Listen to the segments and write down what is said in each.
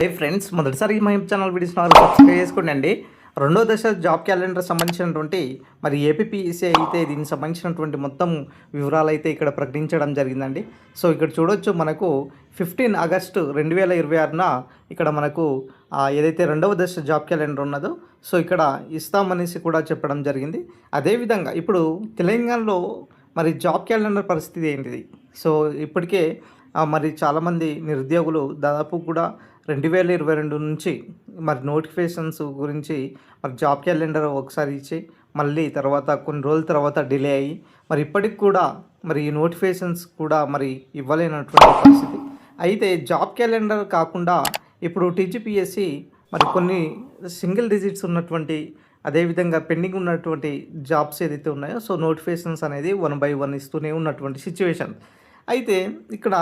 హే friends, మొదటిసారి మా channel videos subscribe చేసుకోండి. రెండో దశ జాబ్ క్యాలెండర్ సంబంధించినటువంటి మరి ఏపీపీఎస్సీ అయితే దీనికి సంబంధించినటువంటి మొత్తం వివరాలు అయితే ఇక్కడ ప్రకటించడం జరిగిందండి. సో ఇక్కడ చూడొచ్చు, మనకు 15 ఆగస్టు 2026న ఇక్కడ మనకు ఏదైతే రెండవ దశ జాబ్ క్యాలెండర్ ఉన్నదో సో ఇక్కడ ఇస్తామనేసి కూడా చెప్పడం జరిగింది. అదేవిధంగా ఇప్పుడు తెలంగాణలో మరి జాబ్ క్యాలెండర్ పరిస్థితి ఏంటిది? సో ఇప్పటికే మరి చాలామంది నిరుద్యోగులు దాదాపు కూడా 2022 నుంచి మరి నోటిఫికేషన్స్ గురించి మరి జాబ్ క్యాలెండర్ ఒకసారి ఇచ్చి మళ్ళీ తర్వాత కొన్ని రోజుల తర్వాత డిలే అయ్యి మరి ఇప్పటికి కూడా మరి ఈ నోటిఫికేషన్స్ కూడా మరి ఇవ్వలేనటువంటి పరిస్థితి. అయితే జాబ్ క్యాలెండర్ కాకుండా ఇప్పుడు టీజీపీఎస్సీ మరి కొన్ని సింగిల్ డిజిట్స్ ఉన్నటువంటి అదేవిధంగా పెండింగ్ ఉన్నటువంటి జాబ్స్ ఏదైతే ఉన్నాయో సో నోటిఫికేషన్స్ అనేది 1 by 1 ఇస్తూనే ఉన్నటువంటి సిచ్యువేషన్. అయితే ఇక్కడ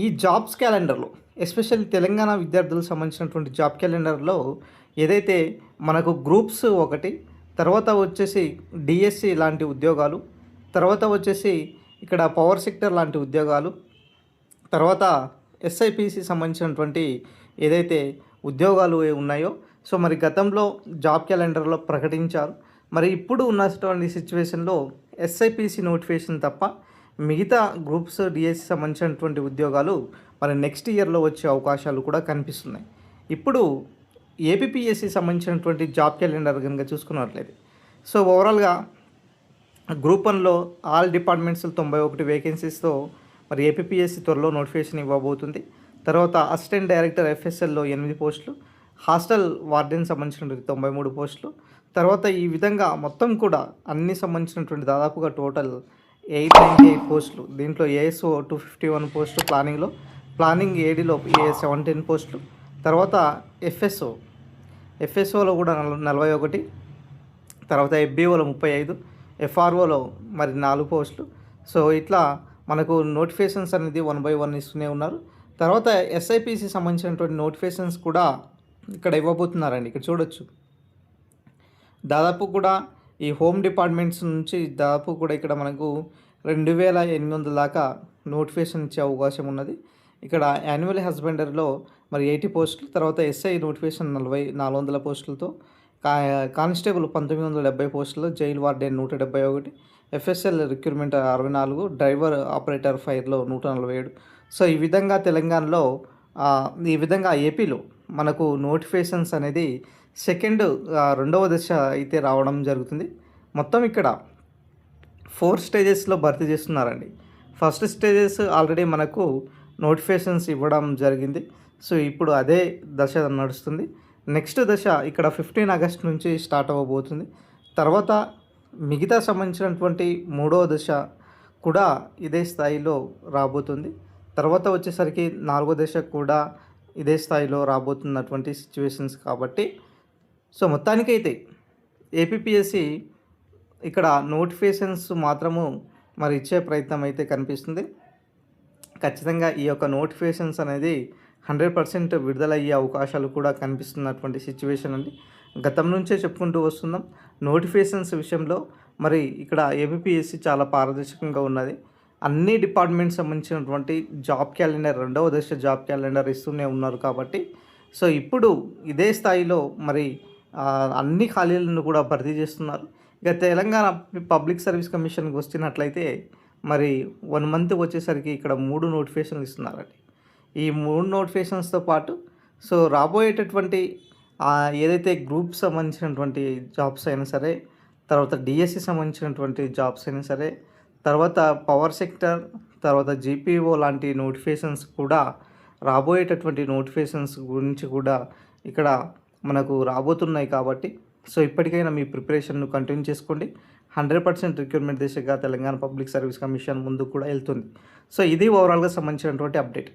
ఈ జాబ్స్ క్యాలెండర్లో ఎస్పెషల్లీ తెలంగాణ విద్యార్థులకు సంబంధించినటువంటి జాబ్ క్యాలెండర్లో ఏదైతే మనకు గ్రూప్స్ ఒకటి, తర్వాత వచ్చేసి డిఎస్సి లాంటి ఉద్యోగాలు, తర్వాత వచ్చేసి ఇక్కడ పవర్ సెక్టర్ లాంటి ఉద్యోగాలు, తర్వాత ఎస్ఐపిసి సంబంధించినటువంటి ఏదైతే ఉద్యోగాలు ఉన్నాయో సో మరి గతంలో జాబ్ క్యాలెండర్లో ప్రకటించారు. మరి ఇప్పుడు ఉన్నటువంటి సిచ్యువేషన్లో ఎస్ఐపిసి నోటిఫికేషన్ తప్ప మిగతా గ్రూప్స్ డిఎస్సి సంబంధించినటువంటి ఉద్యోగాలు మరి నెక్స్ట్ ఇయర్లో వచ్చే అవకాశాలు కూడా కనిపిస్తున్నాయి. ఇప్పుడు ఏపీపీఎస్సీ సంబంధించినటువంటి జాబ్ క్యాలెండర్ కనుక చూసుకున్నట్లయితే సో ఓవరాల్గా గ్రూప్ 1లో ఆల్ డిపార్ట్మెంట్స్ 91 వేకెన్సీస్తో మరి ఏపీపీఎస్సీ త్వరలో నోటిఫికేషన్ ఇవ్వబోతుంది. తర్వాత అసిస్టెంట్ డైరెక్టర్ ఎఫ్ఎస్ఎల్లో 8 పోస్టులు, హాస్టల్ వార్డెన్ సంబంధించినటువంటి 93 పోస్టులు, తర్వాత ఈ విధంగా మొత్తం కూడా అన్ని సంబంధించినటువంటి దాదాపుగా టోటల్ 898 పోస్టులు. దీంట్లో ఏఎస్ఓ 251 పోస్టులు, ప్లానింగ్ ఏడీలో 17 పోస్టులు, తర్వాత ఎఫ్ఎస్ఓలో కూడా 41, తర్వాత ఎఫ్బిఓలో 35, ఎఫ్ఆర్ఓలో మరి 4 పోస్టులు. సో ఇట్లా మనకు నోటిఫికేషన్స్ అనేది 1 by 1 ఇస్తూనే ఉన్నారు. తర్వాత ఎస్ఐపిసి సంబంధించినటువంటి నోటిఫికేషన్స్ కూడా ఇక్కడ ఇవ్వబోతున్నారండి. ఇక్కడ చూడొచ్చు, దాదాపు కూడా ఈ హోమ్ డిపార్ట్మెంట్స్ నుంచి దాదాపు కూడా ఇక్కడ మనకు 2800 దాకా నోటిఫికేషన్ ఇచ్చే అవకాశం ఉన్నది. ఇక్కడ యాన్యువల్ హస్బెండరీలో మరి 80 పోస్టులు, తర్వాత ఎస్ఐ నోటిఫికేషన్ 400 పోస్టులతో, కానిస్టేబుల్ 1970 పోస్టులు, jail warden 171, FSL recruitment 64, driver operator ఫైర్లో 147. సో ఈ విధంగా తెలంగాణలో ఈ విధంగా ఏపీలో మనకు నోటిఫికేషన్స్ అనేది రెండవ దశ అయితే రావడం జరుగుతుంది. మొత్తం ఇక్కడ 4 స్టేజెస్లో భర్తీ చేస్తున్నారండి. ఫస్ట్ స్టేజెస్ ఆల్రెడీ మనకు నోటిఫికేషన్స్ ఇవ్వడం జరిగింది. సో ఇప్పుడు అదే దశ నడుస్తుంది. నెక్స్ట్ దశ ఇక్కడ 15 ఆగస్ట్ నుంచి స్టార్ట్ అవ్వబోతుంది. తర్వాత మిగతా సంబంధించినటువంటి మూడవ దశ కూడా ఇదే స్థాయిలో రాబోతుంది. తర్వాత వచ్చేసరికి 4వ దశ కూడా ఇదే స్థాయిలో రాబోతున్నటువంటి సిచ్యువేషన్స్ కాబట్టి సో మొత్తానికైతే ఏపీపీఎస్సీ ఇక్కడ నోటిఫికేషన్స్ మాత్రము మరి ఇచ్చే ప్రయత్నం అయితే కనిపిస్తుంది. ఖచ్చితంగా ఈ యొక్క నోటిఫికేషన్స్ అనేది 100% విడుదలయ్యే అవకాశాలు కూడా కనిపిస్తున్నటువంటి సిచ్యువేషన్ అండి. గతం నుంచే చెప్పుకుంటూ వస్తున్నాం, నోటిఫికేషన్స్ విషయంలో మరి ఇక్కడ ఏపీపీఎస్సీ చాలా పారదర్శకంగా ఉన్నది. అన్ని డిపార్ట్మెంట్స్ సంబంధించినటువంటి జాబ్ క్యాలెండర్ రెండవ దశ జాబ్ క్యాలెండర్ ఇస్తూనే ఉన్నారు కాబట్టి సో ఇప్పుడు ఇదే స్థాయిలో మరి అన్ని ఖాళీలను కూడా భర్తీ చేస్తున్నారు. ఇక తెలంగాణ పబ్లిక్ సర్వీస్ కమిషన్కి వచ్చినట్లయితే మరి 1 మంత్ వచ్చేసరికి ఇక్కడ 3 నోటిఫికేషన్లు ఇస్తున్నారండి. ఈ 3 నోటిఫికేషన్స్తో పాటు సో రాబోయేటటువంటి ఏదైతే గ్రూప్ సంబంధించినటువంటి జాబ్స్ అయినా సరే, తర్వాత డిఎస్సి సంబంధించినటువంటి జాబ్స్ అయినా సరే, తర్వాత పవర్ సెక్టర్, తర్వాత జీపీఓ లాంటి నోటిఫికేషన్స్ కూడా రాబోయేటటువంటి నోటిఫికేషన్స్ గురించి కూడా ఇక్కడ మనకు రాబోతున్నాయి. కాబట్టి సో ఇప్పటికైనా మీ ప్రిపరేషన్ను కంటిన్యూ చేసుకోండి. 100% రిక్రూట్మెంట్ దిశగా తెలంగాణ పబ్లిక్ సర్వీస్ కమిషన్ ముందుకు కూడా వెళ్తుంది. సో ఇది ఓవరాల్గా సంబంధించినటువంటి అప్డేట్.